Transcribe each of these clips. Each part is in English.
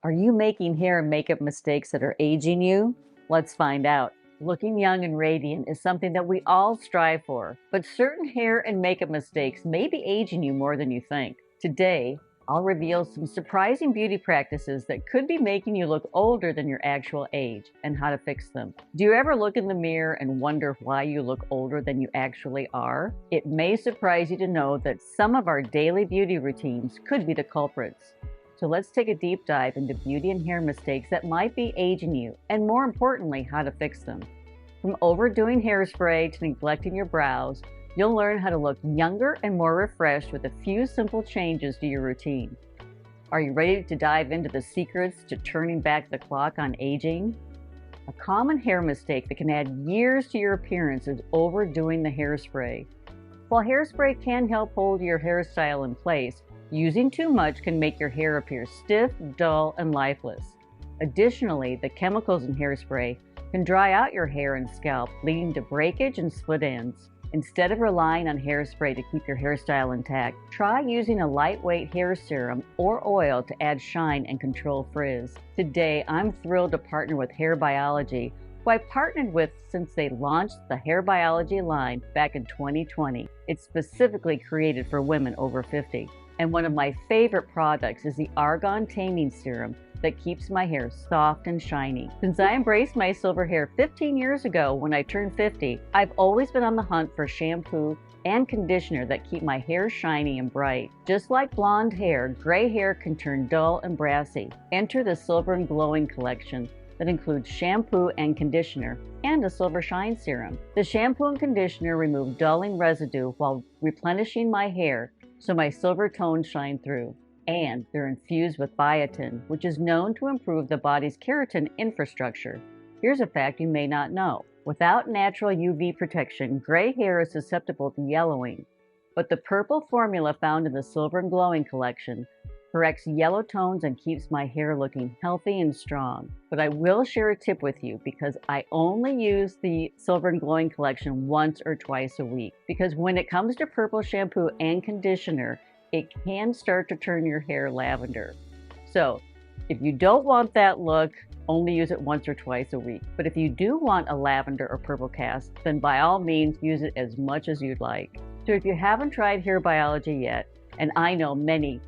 Are you making hair and makeup mistakes that are aging you? Let's find out. Looking young and radiant is something that we all strive for, but certain hair and makeup mistakes may be aging you more than you think. Today, I'll reveal some surprising beauty practices that could be making you look older than your actual age and how to fix them. Do you ever look in the mirror and wonder why you look older than you actually are? It may surprise you to know that some of our daily beauty routines could be the culprits. So let's take a deep dive into beauty and hair mistakes that might be aging you, and more importantly, how to fix them. From overdoing hairspray to neglecting your brows, you'll learn how to look younger and more refreshed with a few simple changes to your routine. Are you ready to dive into the secrets to turning back the clock on aging? A common hair mistake that can add years to your appearance is overdoing the hairspray. While hairspray can help hold your hairstyle in place, using too much can make your hair appear stiff, dull, and lifeless. Additionally, the chemicals in hairspray can dry out your hair and scalp, leading to breakage and split ends. Instead of relying on hairspray to keep your hairstyle intact, try using a lightweight hair serum or oil to add shine and control frizz. Today, I'm thrilled to partner with Hair Biology, who I partnered with since they launched the Hair Biology line back in 2020. It's specifically created for women over 50. And one of my favorite products is the Argan Taming Serum that keeps my hair soft and shiny. Since I embraced my silver hair 15 years ago when I turned 50, I've always been on the hunt for shampoo and conditioner that keep my hair shiny and bright. Just like blonde hair, gray hair can turn dull and brassy. Enter the Silver and Glowing collection that includes shampoo and conditioner and a silver shine serum. The shampoo and conditioner remove dulling residue while replenishing my hair so my silver tones shine through. And they're infused with biotin, which is known to improve the body's keratin infrastructure. Here's a fact you may not know. Without natural UV protection, gray hair is susceptible to yellowing. But the purple formula found in the Silver and Glowing collection corrects yellow tones and keeps my hair looking healthy and strong. But I will share a tip with you because I only use the Silver and Glowing collection once or twice a week. Because when it comes to purple shampoo and conditioner, it can start to turn your hair lavender. So if you don't want that look, only use it once or twice a week. But if you do want a lavender or purple cast, then by all means use it as much as you'd like. So if you haven't tried Hair Biology yet, and I know many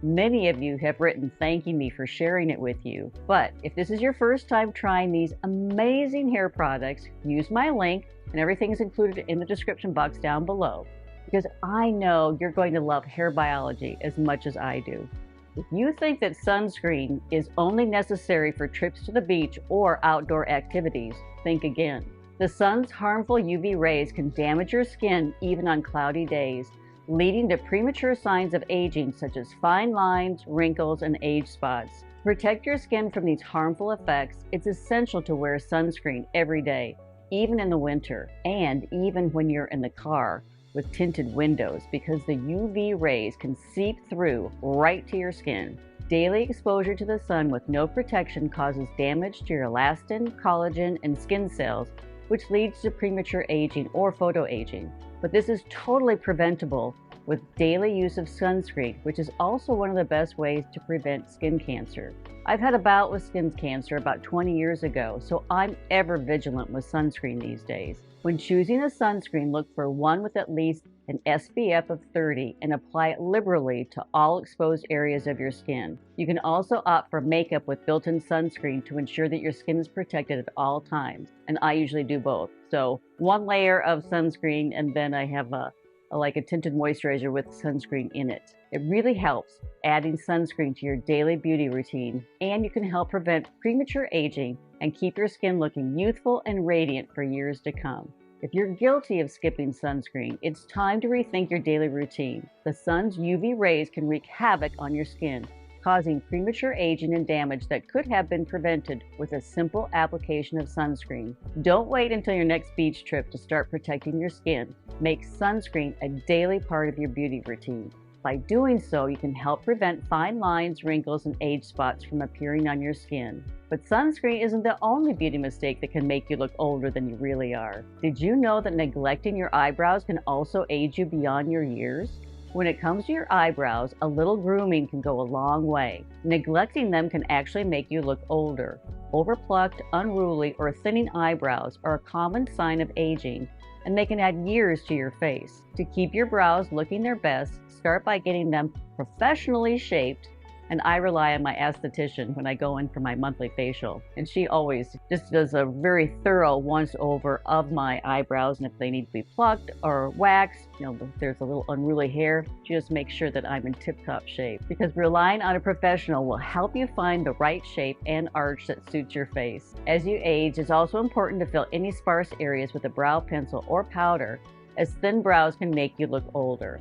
of you have written thanking me for sharing it with you, but if this is your first time trying these amazing hair products, use my link, and everything is included in the description box down below, because I know you're going to love Hair Biology as much as I do. If you think that sunscreen is only necessary for trips to the beach or outdoor activities, think again. The sun's harmful UV rays can damage your skin even on cloudy days, leading to premature signs of aging such as fine lines, wrinkles, and age spots. To protect your skin from these harmful effects, it's essential to wear sunscreen every day, even in the winter, and even when you're in the car with tinted windows, because the UV rays can seep through right to your skin. Daily exposure to the sun with no protection causes damage to your elastin, collagen, and skin cells, which leads to premature aging or photoaging. But this is totally preventable with daily use of sunscreen, which is also one of the best ways to prevent skin cancer. I've had a bout with skin cancer about 20 years ago, so I'm ever vigilant with sunscreen these days. When choosing a sunscreen, look for one with at least an SPF of 30 and apply it liberally to all exposed areas of your skin. You can also opt for makeup with built-in sunscreen to ensure that your skin is protected at all times, and I usually do both. So one layer of sunscreen, and then I have a tinted moisturizer with sunscreen in it. It really helps adding sunscreen to your daily beauty routine, and you can help prevent premature aging and keep your skin looking youthful and radiant for years to come. If you're guilty of skipping sunscreen, it's time to rethink your daily routine. The sun's UV rays can wreak havoc on your skin, causing premature aging and damage that could have been prevented with a simple application of sunscreen. Don't wait until your next beach trip to start protecting your skin. Make sunscreen a daily part of your beauty routine. By doing so, you can help prevent fine lines, wrinkles, and age spots from appearing on your skin. But sunscreen isn't the only beauty mistake that can make you look older than you really are. Did you know that neglecting your eyebrows can also age you beyond your years? When it comes to your eyebrows, a little grooming can go a long way. Neglecting them can actually make you look older. Overplucked, unruly, or thinning eyebrows are a common sign of aging, and they can add years to your face. To keep your brows looking their best, start by getting them professionally shaped, and I rely on my esthetician when I go in for my monthly facial. And she always just does a very thorough once over of my eyebrows, and if they need to be plucked or waxed, if there's a little unruly hair, she just makes sure that I'm in tip-top shape. Because relying on a professional will help you find the right shape and arch that suits your face. As you age, it's also important to fill any sparse areas with a brow pencil or powder, as thin brows can make you look older.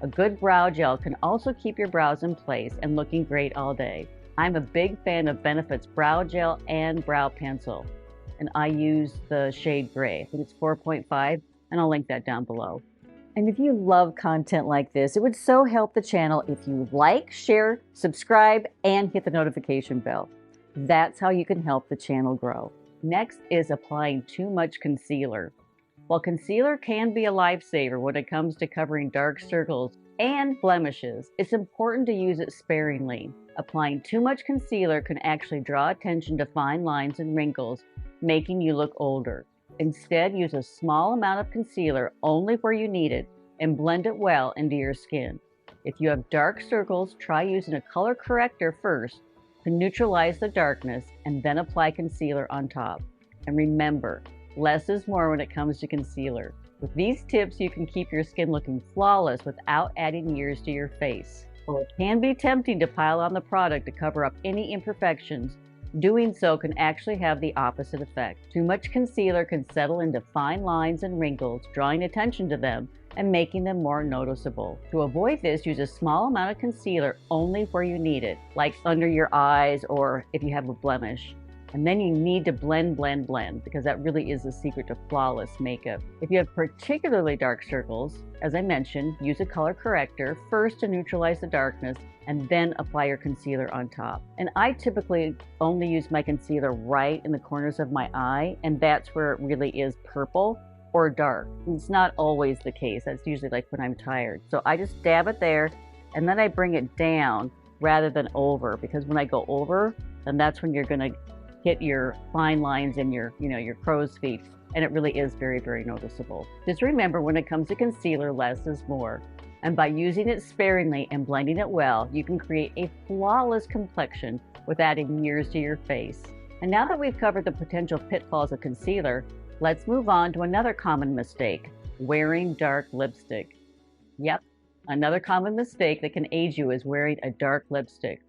A good brow gel can also keep your brows in place and looking great all day. I'm a big fan of Benefit's brow gel and brow pencil, and I use the shade gray. I think it's 4.5, and I'll link that down below. And if you love content like this, it would so help the channel if you like, share, subscribe, and hit the notification bell. That's how you can help the channel grow. Next is applying too much concealer. While concealer can be a lifesaver when it comes to covering dark circles and blemishes, it's important to use it sparingly. Applying too much concealer can actually draw attention to fine lines and wrinkles, making you look older. Instead, use a small amount of concealer only where you need it and blend it well into your skin. If you have dark circles, try using a color corrector first to neutralize the darkness and then apply concealer on top. And remember, less is more when it comes to concealer. With these tips, you can keep your skin looking flawless without adding years to your face. While it can be tempting to pile on the product to cover up any imperfections, doing so can actually have the opposite effect. Too much concealer can settle into fine lines and wrinkles, drawing attention to them and making them more noticeable. To avoid this, use a small amount of concealer only where you need it, like under your eyes or if you have a blemish. And then you need to blend, because that really is the secret to flawless makeup. If you have particularly dark circles, as I mentioned, use a color corrector first to neutralize the darkness and then apply your concealer on top. And I typically only use my concealer right in the corners of my eye, and that's where it really is purple or dark. It's not always the case. That's usually like when I'm tired. So I just dab it there, and then I bring it down rather than over, because when I go over, then that's when you're gonna hit your fine lines and your crow's feet, and it really is very, very noticeable. Just remember, when it comes to concealer, less is more. And by using it sparingly and blending it well, you can create a flawless complexion with adding years to your face. And now that we've covered the potential pitfalls of concealer, let's move on to another common mistake, wearing dark lipstick. Yep, another common mistake that can age you is wearing a dark lipstick.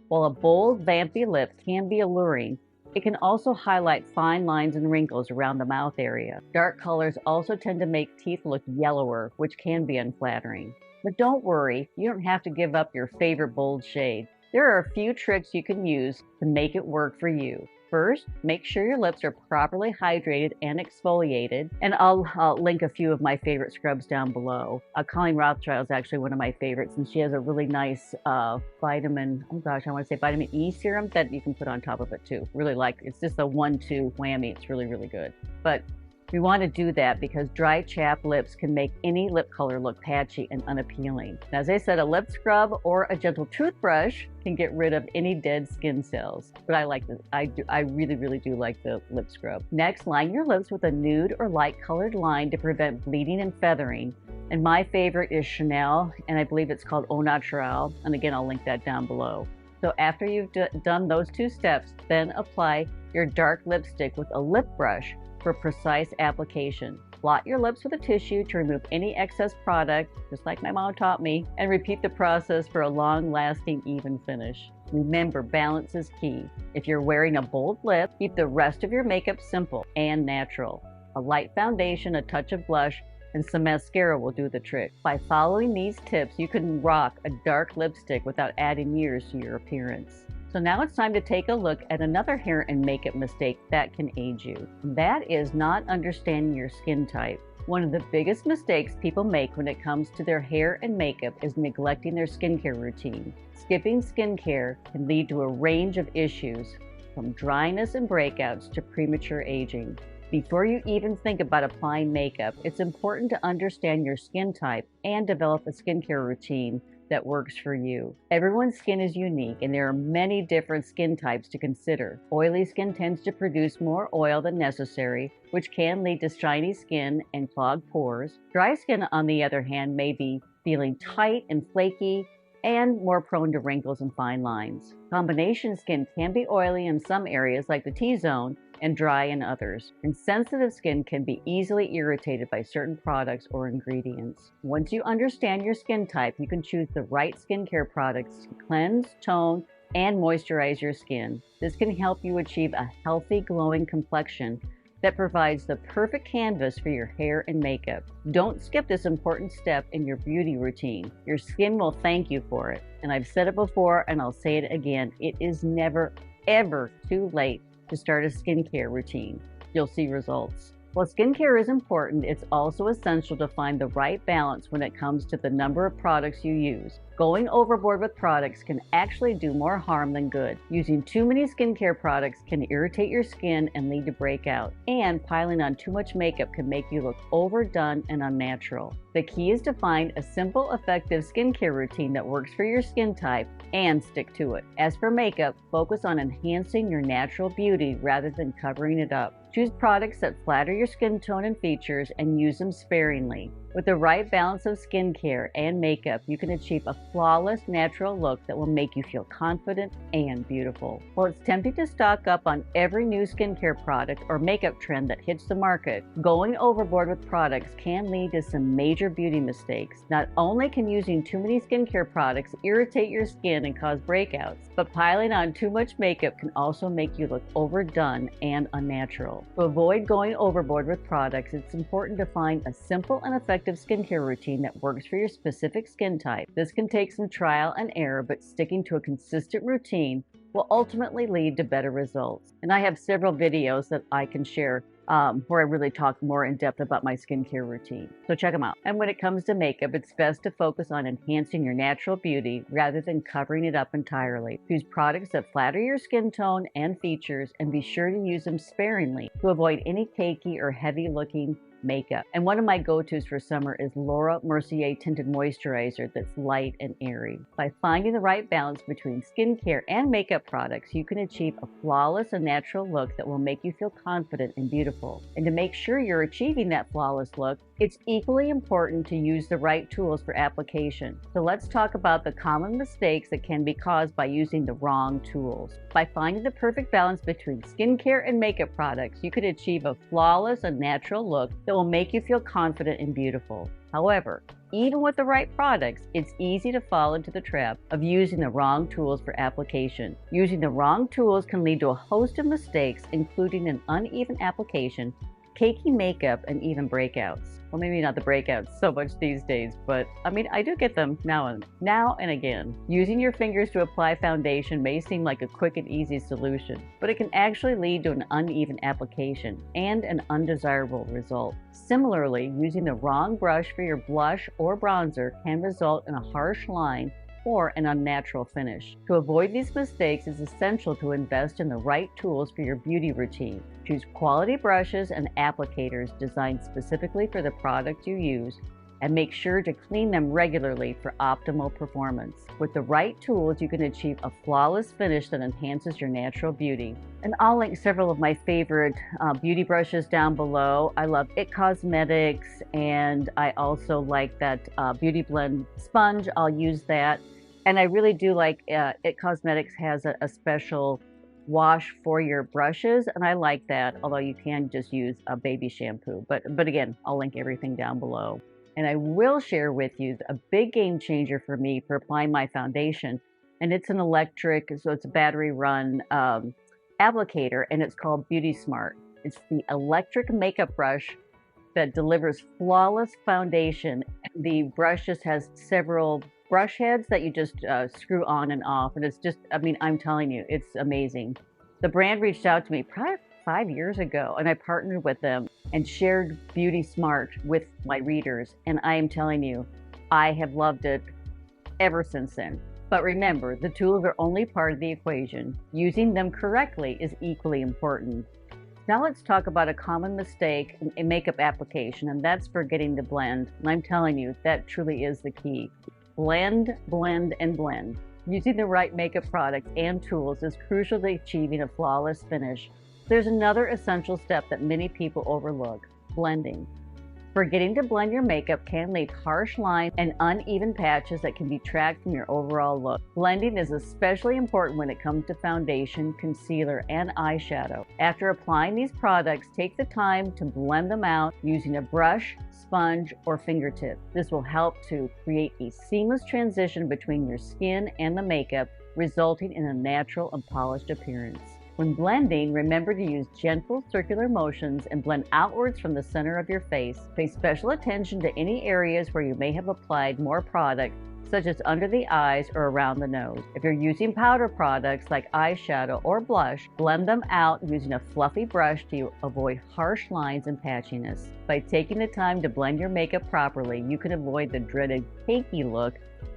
While a bold, vampy lip can be alluring, it can also highlight fine lines and wrinkles around the mouth area. Dark colors also tend to make teeth look yellower, which can be unflattering. But don't worry, you don't have to give up your favorite bold shade. There are a few tricks you can use to make it work for you. First, make sure your lips are properly hydrated and exfoliated, and I'll link a few of my favorite scrubs down below. Colleen Rothschild is actually one of my favorites, and she has a really nice vitamin E serum that you can put on top of it too. Really like, it's just a 1-2 whammy. It's really, really good. But we want to do that because dry, chapped lips can make any lip color look patchy and unappealing. Now, as I said, a lip scrub or a gentle toothbrush can get rid of any dead skin cells. But I like this. I really, really do like the lip scrub. Next, line your lips with a nude or light colored line to prevent bleeding and feathering. And my favorite is Chanel, and I believe it's called Au Naturel. And again, I'll link that down below. So after you've done those two steps, then apply your dark lipstick with a lip brush for precise application. Blot your lips with a tissue to remove any excess product, just like my mom taught me, and repeat the process for a long-lasting, even finish. Remember, balance is key. If you're wearing a bold lip, keep the rest of your makeup simple and natural. A light foundation, a touch of blush, and some mascara will do the trick. By following these tips, you can rock a dark lipstick without adding years to your appearance. So now it's time to take a look at another hair and makeup mistake that can age you. That is not understanding your skin type. One of the biggest mistakes people make when it comes to their hair and makeup is neglecting their skincare routine. Skipping skincare can lead to a range of issues, from dryness and breakouts to premature aging. Before you even think about applying makeup, it's important to understand your skin type and develop a skincare routine that works for you. Everyone's skin is unique and there are many different skin types to consider. Oily skin tends to produce more oil than necessary, which can lead to shiny skin and clogged pores. Dry skin, on the other hand, may be feeling tight and flaky and more prone to wrinkles and fine lines. Combination skin can be oily in some areas like the T-zone and dry in others. And sensitive skin can be easily irritated by certain products or ingredients. Once you understand your skin type, you can choose the right skincare products to cleanse, tone, and moisturize your skin. This can help you achieve a healthy, glowing complexion that provides the perfect canvas for your hair and makeup. Don't skip this important step in your beauty routine. Your skin will thank you for it. And I've said it before and I'll say it again, it is never, ever too late to start a skincare routine. You'll see results. While skincare is important, it's also essential to find the right balance when it comes to the number of products you use. Going overboard with products can actually do more harm than good. Using too many skincare products can irritate your skin and lead to breakout. And piling on too much makeup can make you look overdone and unnatural. The key is to find a simple, effective skincare routine that works for your skin type and stick to it. As for makeup, focus on enhancing your natural beauty rather than covering it up. Choose products that flatter your skin tone and features and use them sparingly. With the right balance of skincare and makeup, you can achieve a flawless, natural look that will make you feel confident and beautiful. While it's tempting to stock up on every new skincare product or makeup trend that hits the market, going overboard with products can lead to some major beauty mistakes. Not only can using too many skincare products irritate your skin and cause breakouts, but piling on too much makeup can also make you look overdone and unnatural. To avoid going overboard with products, it's important to find a simple and effective skincare routine that works for your specific skin type. This can take some trial and error, but sticking to a consistent routine will ultimately lead to better results. And I have several videos that I can share where I really talk more in depth about my skincare routine. So check them out. And when it comes to makeup, it's best to focus on enhancing your natural beauty rather than covering it up entirely. Choose products that flatter your skin tone and features, and be sure to use them sparingly to avoid any cakey or heavy looking makeup. And one of my go-tos for summer is Laura Mercier Tinted Moisturizer that's light and airy. By finding the right balance between skincare and makeup products, you can achieve a flawless and natural look that will make you feel confident and beautiful. And to make sure you're achieving that flawless look, it's equally important to use the right tools for application. So let's talk about the common mistakes that can be caused by using the wrong tools. By finding the perfect balance between skincare and makeup products, you can achieve a flawless and natural look that will make you feel confident and beautiful. However, even with the right products, it's easy to fall into the trap of using the wrong tools for application. Using the wrong tools can lead to a host of mistakes, including an uneven application, cakey makeup, and even breakouts. Well, maybe not the breakouts so much these days, but I mean, I do get them now and again. Using your fingers to apply foundation may seem like a quick and easy solution, but it can actually lead to an uneven application and an undesirable result. Similarly, using the wrong brush for your blush or bronzer can result in a harsh line or an unnatural finish. To avoid these mistakes, it's essential to invest in the right tools for your beauty routine. Choose quality brushes and applicators designed specifically for the product you use, and make sure to clean them regularly for optimal performance. With the right tools, you can achieve a flawless finish that enhances your natural beauty. And I'll link several of my favorite beauty brushes down below. I love It Cosmetics, and I also like that Beauty Blend sponge. I'll use that. And I really do like It Cosmetics has a special wash for your brushes, and I like that, although you can just use a baby shampoo. But again, I'll link everything down below. And I will share with you a big game changer for me for applying my foundation. And it's an electric, so it's a battery run applicator, and it's called Beauty Smart. It's the electric makeup brush that delivers flawless foundation. The brush just has several brush heads that you just screw on and off. And it's just, I mean, I'm telling you, it's amazing. The brand reached out to me probably 5 years ago, and I partnered with them and shared Beauty Smart with my readers. And I am telling you, I have loved it ever since then. But remember, the tools are only part of the equation. Using them correctly is equally important. Now let's talk about a common mistake in makeup application, and that's forgetting to blend. And I'm telling you, that truly is the key. Blend, blend, and blend. Using the right makeup products and tools is crucial to achieving a flawless finish. There's another essential step that many people overlook: blending. Forgetting to blend your makeup can leave harsh lines and uneven patches that can detract from your overall look. Blending is especially important when it comes to foundation, concealer, and eyeshadow. After applying these products, take the time to blend them out using a brush, sponge, or fingertip. This will help to create a seamless transition between your skin and the makeup, resulting in a natural and polished appearance. When blending, remember to use gentle circular motions and blend outwards from the center of your face. Pay special attention to any areas where you may have applied more product, such as under the eyes or around the nose. If you're using powder products like eyeshadow or blush, blend them out using a fluffy brush to avoid harsh lines and patchiness. By taking the time to blend your makeup properly, you can avoid the dreaded cakey look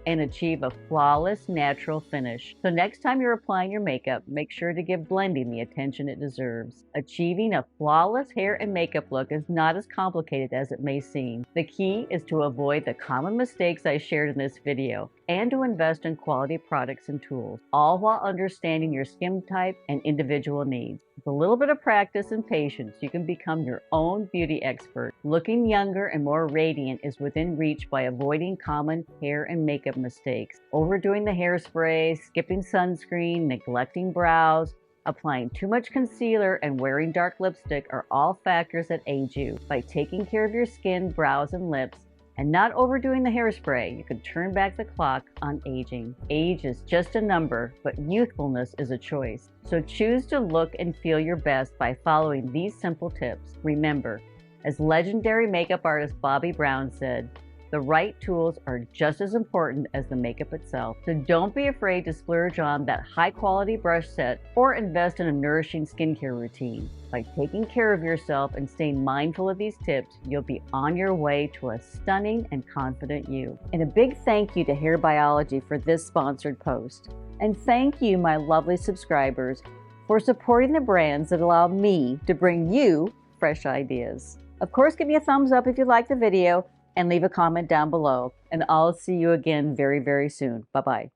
and achieve a flawless, natural finish. So next time you're applying your makeup, make sure to give blending the attention it deserves. Achieving a flawless hair and makeup look is not as complicated as it may seem. The key is to avoid the common mistakes I shared in this video and to invest in quality products and tools, all while understanding your skin type and individual needs. With a little bit of practice and patience, you can become your own beauty expert. Looking younger and more radiant is within reach by avoiding common hair and makeup mistakes. Overdoing the hairspray, skipping sunscreen, neglecting brows, applying too much concealer, and wearing dark lipstick are all factors that age you. By taking care of your skin, brows, and lips, and not overdoing the hairspray, you can turn back the clock on aging. Age is just a number, but youthfulness is a choice. So choose to look and feel your best by following these simple tips. Remember, as legendary makeup artist Bobbi Brown said, the right tools are just as important as the makeup itself. So don't be afraid to splurge on that high-quality brush set or invest in a nourishing skincare routine. By taking care of yourself and staying mindful of these tips, you'll be on your way to a stunning and confident you. And a big thank you to Hair Biology for this sponsored post. And thank you, my lovely subscribers, for supporting the brands that allow me to bring you fresh ideas. Of course, give me a thumbs up if you like the video, and leave a comment down below. And I'll see you again very, very soon. Bye-bye.